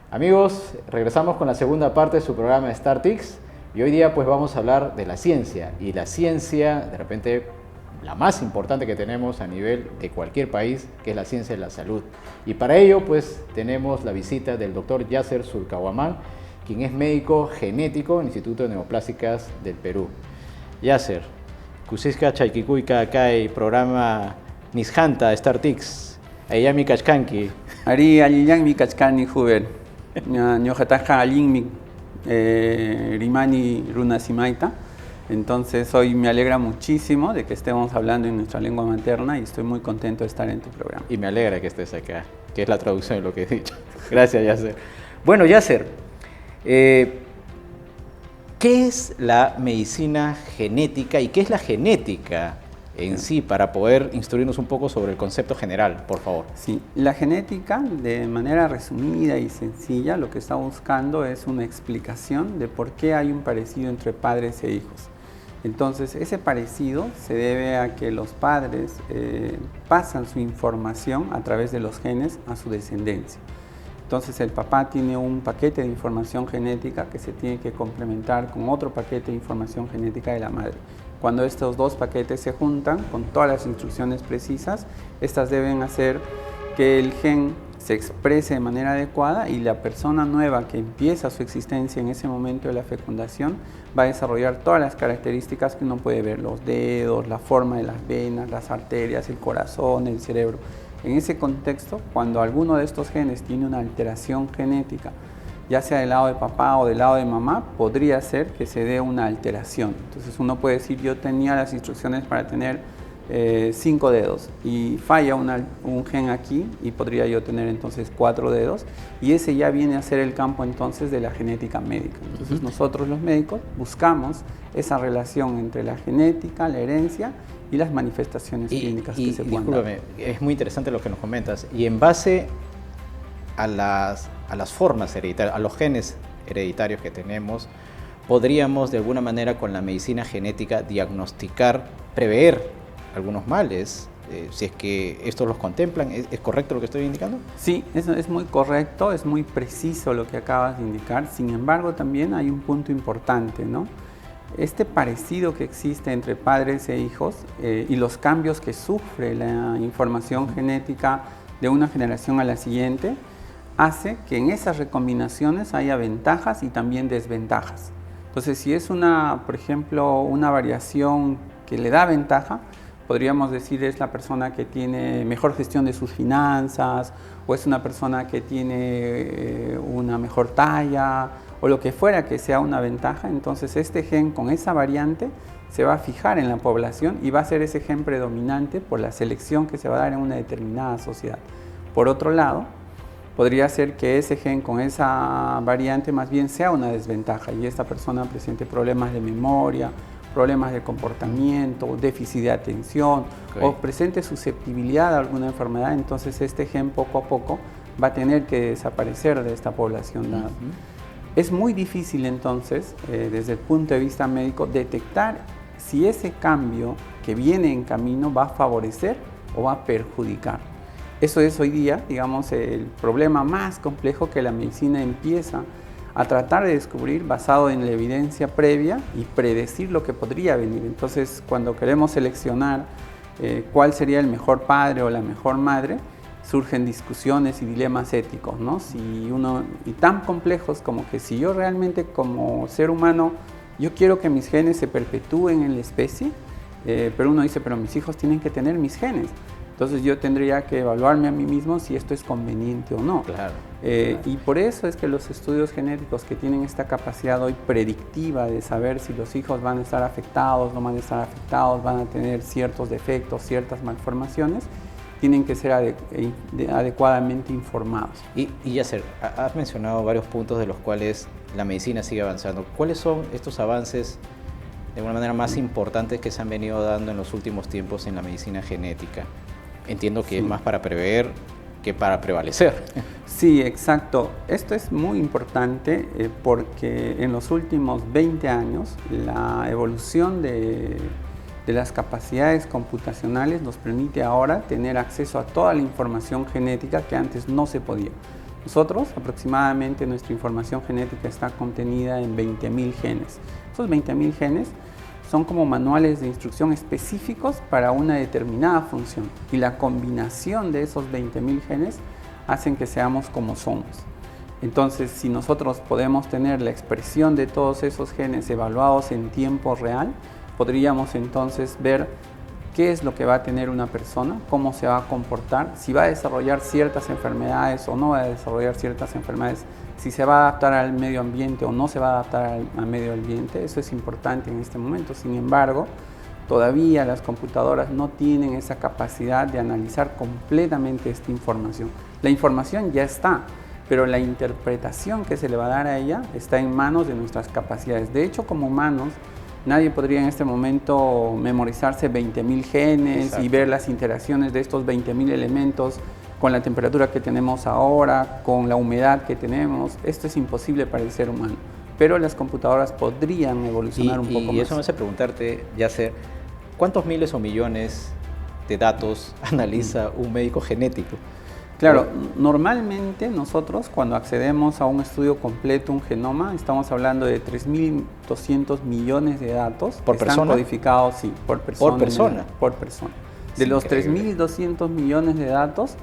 Amigos, regresamos con la segunda parte de su programa StarTix y hoy día pues vamos a hablar de la ciencia y la ciencia de repente la más importante que tenemos a nivel de cualquier país, que es la ciencia de la salud. Y para ello pues tenemos la visita del doctor Yasser Zulcahuamán, quien es médico genético en el Instituto de Neoplásicas del Perú. Yasser, Kusiska Chaykikuika Kai, programa Nishanta StarTix, Ayami Kachkanki. Ari allilan mi kachkani Huber. Ñojataja allin rimani runasimaita. Entonces hoy me alegra muchísimo de que estemos hablando en nuestra lengua materna y estoy muy contento de estar en tu programa. Y me alegra que estés acá, que es la traducción de lo que he dicho. Gracias, Yasser. Bueno, Yasser, ¿qué es la medicina genética y qué es la genética en sí, para poder instruirnos un poco sobre el concepto general, por favor? Sí, la genética, de manera resumida y sencilla, lo que está buscando es una explicación de por qué hay un parecido entre padres e hijos. Entonces, ese parecido se debe a que los padres pasan su información a través de los genes a su descendencia. Entonces, el papá tiene un paquete de información genética que se tiene que complementar con otro paquete de información genética de la madre. Cuando estos dos paquetes se juntan con todas las instrucciones precisas, estas deben hacer que el gen se exprese de manera adecuada y la persona nueva que empieza su existencia en ese momento de la fecundación va a desarrollar todas las características que uno puede ver, los dedos, la forma de las venas, las arterias, el corazón, el cerebro. En ese contexto, cuando alguno de estos genes tiene una alteración genética, ya sea del lado de papá o del lado de mamá, podría ser que se dé una alteración. Entonces uno puede decir, yo tenía las instrucciones para tener 5 dedos y falla un gen aquí y podría yo tener entonces 4 dedos y ese ya viene a ser el campo entonces de la genética médica. Entonces nosotros los médicos buscamos esa relación entre la genética, la herencia y las manifestaciones clínicas que se puedan dar. Es muy interesante lo que nos comentas y en base a las formas hereditarias, a los genes hereditarios que tenemos, podríamos de alguna manera con la medicina genética diagnosticar, prever algunos males, si es que estos los contemplan. ¿Es correcto lo que estoy indicando? Sí, eso es muy correcto, es muy preciso lo que acabas de indicar. Sin embargo, también hay un punto importante, ¿no? Este parecido que existe entre padres e hijos y los cambios que sufre la información genética de una generación a la siguiente, hace que en esas recombinaciones haya ventajas y también desventajas. Entonces, si es por ejemplo, una variación que le da ventaja, podríamos decir es la persona que tiene mejor gestión de sus finanzas, o es una persona que tiene una mejor talla, o lo que fuera que sea una ventaja. Entonces este gen con esa variante se va a fijar en la población y va a ser ese gen predominante por la selección que se va a dar en una determinada sociedad. Por otro lado, podría ser que ese gen con esa variante más bien sea una desventaja y esta persona presente problemas de memoria, problemas de comportamiento, déficit de atención, o presente susceptibilidad a alguna enfermedad. Entonces este gen poco a poco va a tener que desaparecer de esta población dada. Es muy difícil entonces, desde el punto de vista médico, detectar si ese cambio que viene en camino va a favorecer o va a perjudicar. Eso es hoy día, digamos, el problema más complejo que la medicina empieza a tratar de descubrir basado en la evidencia previa y predecir lo que podría venir. Entonces, cuando queremos seleccionar cuál sería el mejor padre o la mejor madre, surgen discusiones y dilemas éticos, ¿no? Y tan complejos como que si yo realmente como ser humano, yo quiero que mis genes se perpetúen en la especie, pero uno dice, pero mis hijos tienen que tener mis genes. Entonces yo tendría que evaluarme a mí mismo si esto es conveniente o no. Claro. Y por eso es que los estudios genéticos que tienen esta capacidad hoy predictiva de saber si los hijos van a estar afectados, no van a estar afectados, van a tener ciertos defectos, ciertas malformaciones, tienen que ser adecuadamente informados. Y Yasser, has mencionado varios puntos de los cuales la medicina sigue avanzando. ¿Cuáles son estos avances de alguna manera más importantes que se han venido dando en los últimos tiempos en la medicina genética? Entiendo que es más para prever que para prevalecer. Sí, exacto. Esto es muy importante porque en los últimos 20 años la evolución de las capacidades computacionales nos permite ahora tener acceso a toda la información genética que antes no se podía. Nosotros, aproximadamente, nuestra información genética está contenida en 20.000 genes. Esos 20.000 genes son como manuales de instrucción específicos para una determinada función. Y la combinación de esos 20.000 genes hacen que seamos como somos. Entonces, si nosotros podemos tener la expresión de todos esos genes evaluados en tiempo real, podríamos entonces ver qué es lo que va a tener una persona, cómo se va a comportar, si va a desarrollar ciertas enfermedades o no va a desarrollar ciertas enfermedades, si se va a adaptar al medio ambiente o no se va a adaptar al medio ambiente. Eso es importante en este momento. Sin embargo, todavía las computadoras no tienen esa capacidad de analizar completamente esta información. La información ya está, pero la interpretación que se le va a dar a ella está en manos de nuestras capacidades. De hecho, como humanos, nadie podría en este momento memorizarse 20.000 genes. Exacto. Y ver las interacciones de estos 20.000 elementos con la temperatura que tenemos ahora, con la humedad que tenemos. Esto es imposible para el ser humano, pero las computadoras podrían evolucionar un poco más. Y eso me hace preguntarte, Yasser, ¿cuántos miles o millones de datos analiza un médico genético? Claro, normalmente nosotros cuando accedemos a un estudio completo, un genoma, estamos hablando de 3.200 millones de datos. ¿Por persona? Están codificados, sí, por persona. ¿Por persona? Por persona. De los 3.200 millones de datos,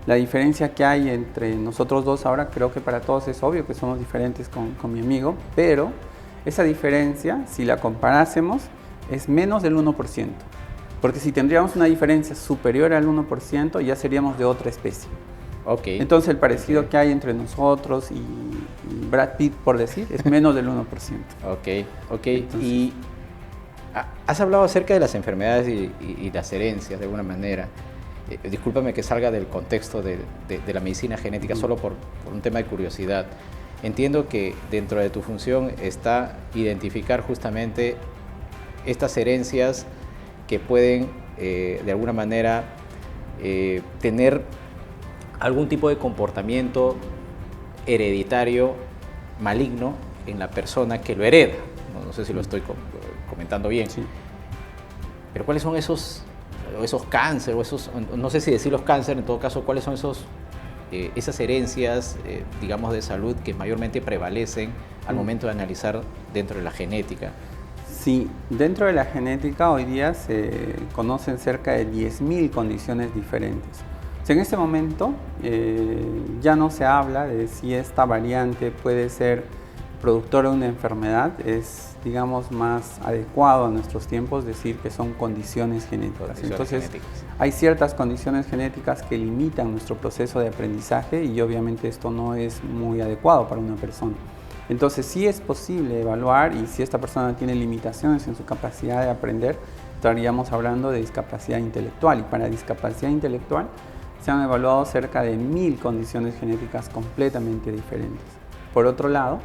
la diferencia que hay entre nosotros dos ahora, creo que para todos es obvio que somos diferentes con mi amigo, pero esa diferencia, si la comparásemos, es menos del 1%. Porque si tendríamos una diferencia superior al 1%, ya seríamos de otra especie. Okay. Entonces el parecido que hay entre nosotros y Brad Pitt, por decir, es menos del 1%. Ok. Entonces, y has hablado acerca de las enfermedades y las herencias de alguna manera. Discúlpame que salga del contexto de la medicina genética, solo por un tema de curiosidad. Entiendo que dentro de tu función está identificar justamente estas herencias que pueden de alguna manera tener algún tipo de comportamiento hereditario maligno en la persona que lo hereda. No sé si lo estoy comentando bien. Sí. Pero ¿cuáles son esos cánceres, no sé si decir los cánceres, en todo caso, cuáles son esas herencias, digamos, de salud que mayormente prevalecen al momento de analizar dentro de la genética? Sí, dentro de la genética hoy día se conocen cerca de 10.000 condiciones diferentes. O sea, en este momento ya no se habla de si esta variante puede ser productora de una enfermedad. Es, digamos, más adecuado a nuestros tiempos decir que son condiciones genéticas. Entonces, hay ciertas condiciones genéticas que limitan nuestro proceso de aprendizaje y obviamente esto no es muy adecuado para una persona. Entonces sí es posible evaluar, y si esta persona tiene limitaciones en su capacidad de aprender, estaríamos hablando de discapacidad intelectual. Y para discapacidad intelectual se han evaluado cerca de 1.000 condiciones genéticas completamente diferentes. Por otro lado,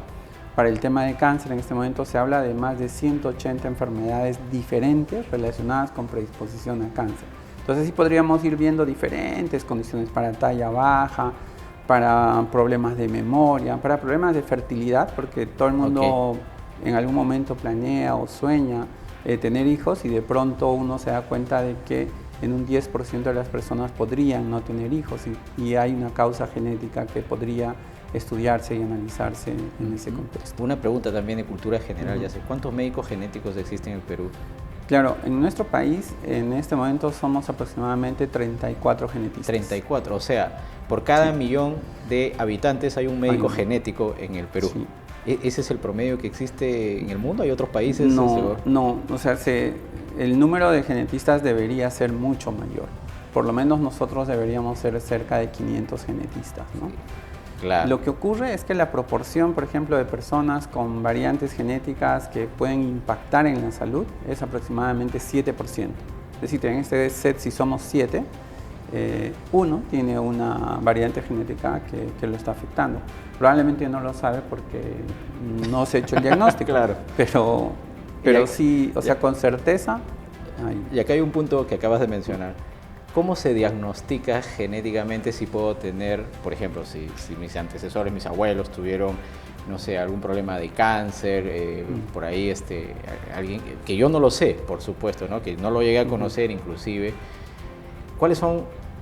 para el tema de cáncer, en este momento se habla de más de 180 enfermedades diferentes relacionadas con predisposición a cáncer. Entonces sí podríamos ir viendo diferentes condiciones para talla baja, para problemas de memoria, para problemas de fertilidad, porque todo el mundo en algún momento planea o sueña tener hijos y de pronto uno se da cuenta de que en un 10% de las personas podrían no tener hijos y hay una causa genética que podría estudiarse y analizarse en ese contexto. Una pregunta también de cultura general, ya sé, ¿cuántos médicos genéticos existen en el Perú? Claro, en nuestro país en este momento somos aproximadamente 34 genetistas. 34, o sea, por cada millón de habitantes hay un médico genético en el Perú. Sí. ¿Ese es el promedio que existe en el mundo? ¿Hay otros países? No, o sea, el número de genetistas debería ser mucho mayor. Por lo menos nosotros deberíamos ser cerca de 500 genetistas, ¿no? Sí. Claro. Lo que ocurre es que la proporción, por ejemplo, de personas con variantes genéticas que pueden impactar en la salud es aproximadamente 7%. Es decir, en este set, si somos 7, uno tiene una variante genética que lo está afectando. Probablemente no lo sabe porque no se ha hecho el diagnóstico. Claro. Pero sí, o sea, con certeza. Y acá hay un punto que acabas de mencionar. ¿Cómo se diagnostica genéticamente si puedo tener, por ejemplo, si mis antecesores, mis abuelos tuvieron, no sé, algún problema de cáncer, por ahí alguien que yo no lo sé, por supuesto, ¿no? Que no lo llegué a conocer inclusive?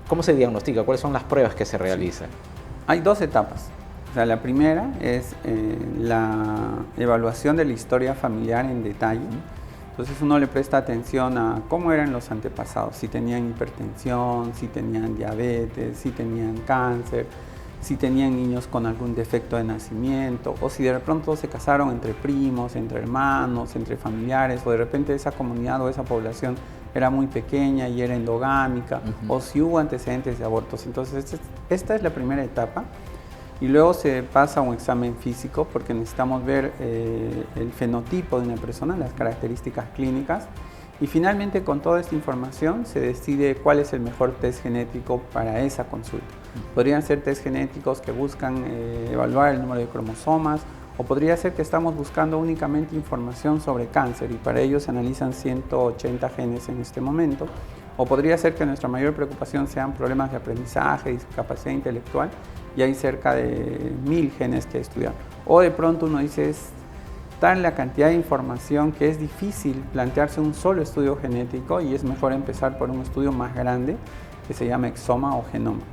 ¿Cómo se diagnostica? ¿Cuáles son las pruebas que se realizan? Hay dos etapas. O sea, la primera es la evaluación de la historia familiar en detalle. Entonces uno le presta atención a cómo eran los antepasados, si tenían hipertensión, si tenían diabetes, si tenían cáncer, si tenían niños con algún defecto de nacimiento, o si de pronto se casaron entre primos, entre hermanos, entre familiares, o de repente esa comunidad o esa población era muy pequeña y era endogámica, o si hubo antecedentes de abortos. Entonces esta es la primera etapa. Y luego se pasa a un examen físico porque necesitamos ver el fenotipo de una persona, las características clínicas. Y finalmente, con toda esta información, se decide cuál es el mejor test genético para esa consulta. Podrían ser test genéticos que buscan evaluar el número de cromosomas, o podría ser que estamos buscando únicamente información sobre cáncer y para ello se analizan 180 genes en este momento. O podría ser que nuestra mayor preocupación sean problemas de aprendizaje, discapacidad intelectual, y hay cerca de 1000 genes que estudiar. O de pronto uno dice, es tal la cantidad de información que es difícil plantearse un solo estudio genético y es mejor empezar por un estudio más grande que se llama exoma o genoma.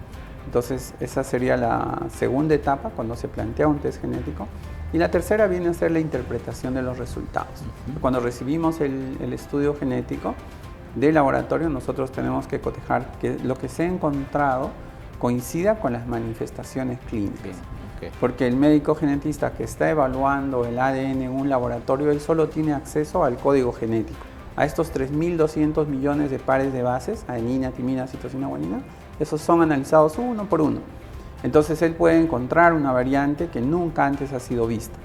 Entonces esa sería la segunda etapa cuando se plantea un test genético. Y la tercera viene a ser la interpretación de los resultados. Cuando recibimos el estudio genético del laboratorio, nosotros tenemos que cotejar que lo que se ha encontrado coincida con las manifestaciones clínicas. Porque el médico genetista que está evaluando el ADN en un laboratorio, él solo tiene acceso al código genético. A estos 3.200 millones de pares de bases, adenina, timina, citosina, guanina, esos son analizados uno por uno. Entonces él puede encontrar una variante que nunca antes ha sido vista.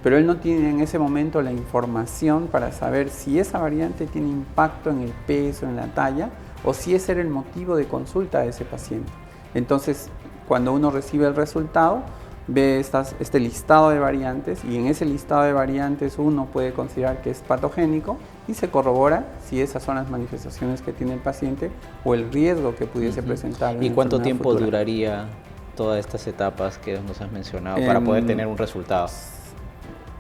Pero él no tiene en ese momento la información para saber si esa variante tiene impacto en el peso, en la talla, o si ese era el motivo de consulta de ese paciente. Entonces, cuando uno recibe el resultado, ve este listado de variantes y en ese listado de variantes uno puede considerar que es patogénico y se corrobora si esas son las manifestaciones que tiene el paciente o el riesgo que pudiese presentar. ¿Y cuánto tiempo duraría todas estas etapas que nos has mencionado para poder tener un resultado?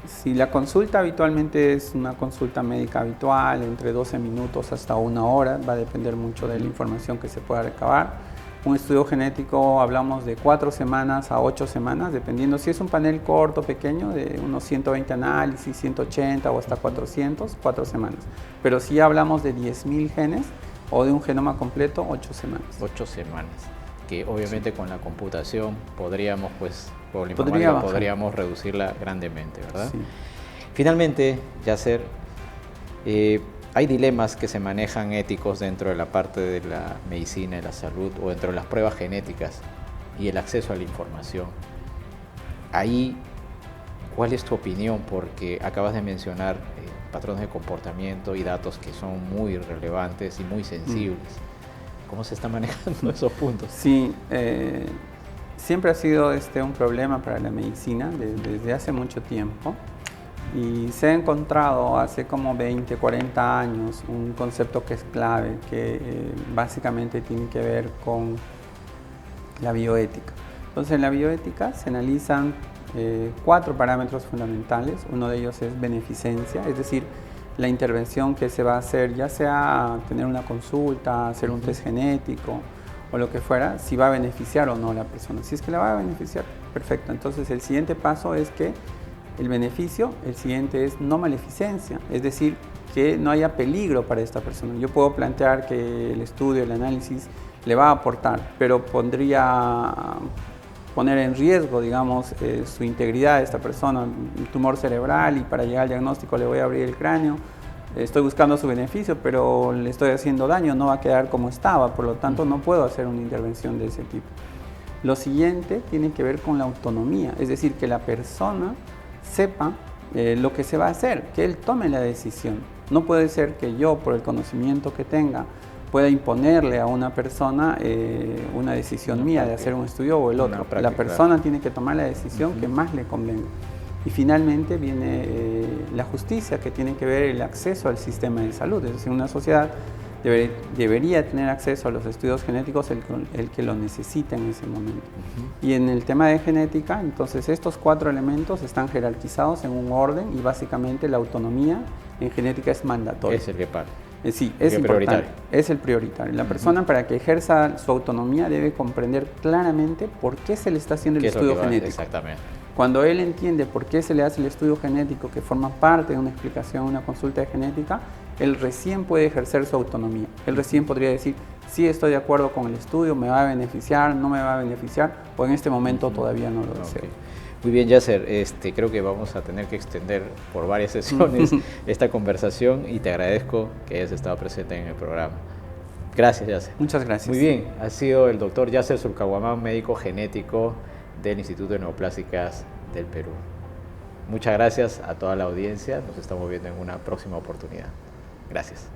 Si la consulta habitualmente es una consulta médica habitual, entre 12 minutos hasta 1 hora, va a depender mucho de la información que se pueda recabar. Un estudio genético hablamos de 4 semanas a 8 semanas, dependiendo si es un panel corto, pequeño, de unos 120 análisis, 180 o hasta 400, 4 semanas. Pero si hablamos de 10.000 genes o de un genoma completo, 8 semanas. 8 semanas, que obviamente sí, con la computación podríamos, pues, por la informática podríamos reducirla grandemente, ¿verdad? Sí. Finalmente, Yasser, hay dilemas que se manejan éticos dentro de la parte de la medicina y la salud o dentro de las pruebas genéticas y el acceso a la información. Ahí, ¿cuál es tu opinión? Porque acabas de mencionar patrones de comportamiento y datos que son muy relevantes y muy sensibles. ¿Cómo se están manejando esos puntos? Sí, siempre ha sido un problema para la medicina desde hace mucho tiempo. Y se ha encontrado hace como 20, 40 años un concepto que es clave, que básicamente tiene que ver con la bioética. Entonces, en la bioética se analizan 4 parámetros fundamentales. Uno de ellos es beneficencia, es decir, la intervención que se va a hacer, ya sea tener una consulta, hacer un test genético o lo que fuera, si va a beneficiar o no a la persona. Si es que la va a beneficiar, perfecto. Entonces, el siguiente paso es que el beneficio, el siguiente es no maleficencia, es decir, que no haya peligro para esta persona. Yo puedo plantear que el estudio, el análisis le va a aportar, pero podría poner en riesgo, digamos, su integridad de esta persona, un tumor cerebral y para llegar al diagnóstico le voy a abrir el cráneo. Estoy buscando su beneficio, pero le estoy haciendo daño, no va a quedar como estaba, por lo tanto no puedo hacer una intervención de ese tipo. Lo siguiente tiene que ver con la autonomía, es decir, que la persona sepa lo que se va a hacer, que él tome la decisión. No puede ser que yo, por el conocimiento que tenga, pueda imponerle a una persona una decisión mía de hacer un estudio o el otro. La persona tiene que tomar la decisión que más le convenga. Y finalmente viene la justicia, que tiene que ver el acceso al sistema de salud. Es decir, una sociedad debería tener acceso a los estudios genéticos el que lo necesita en ese momento. Y en el tema de genética, entonces estos 4 elementos están jerarquizados en un orden y básicamente la autonomía en genética es mandatoria. Es el que paga. Sí, es importante, prioritario. es el prioritario. La persona para que ejerza su autonomía debe comprender claramente por qué se le está haciendo el estudio genético. Exactamente. Cuando él entiende por qué se le hace el estudio genético, que forma parte de una explicación, una consulta de genética, él recién puede ejercer su autonomía. Él recién podría decir, sí estoy de acuerdo con el estudio, me va a beneficiar, no me va a beneficiar, o en este momento todavía no lo deseo. Okay. Muy bien, Yasser, creo que vamos a tener que extender por varias sesiones esta conversación y te agradezco que hayas estado presente en el programa. Gracias, Yasser. Muchas gracias. Muy bien, ha sido el doctor Yasser Surcaguamán, médico genético del Instituto de Neoplásicas del Perú. Muchas gracias a toda la audiencia, nos estamos viendo en una próxima oportunidad. Gracias.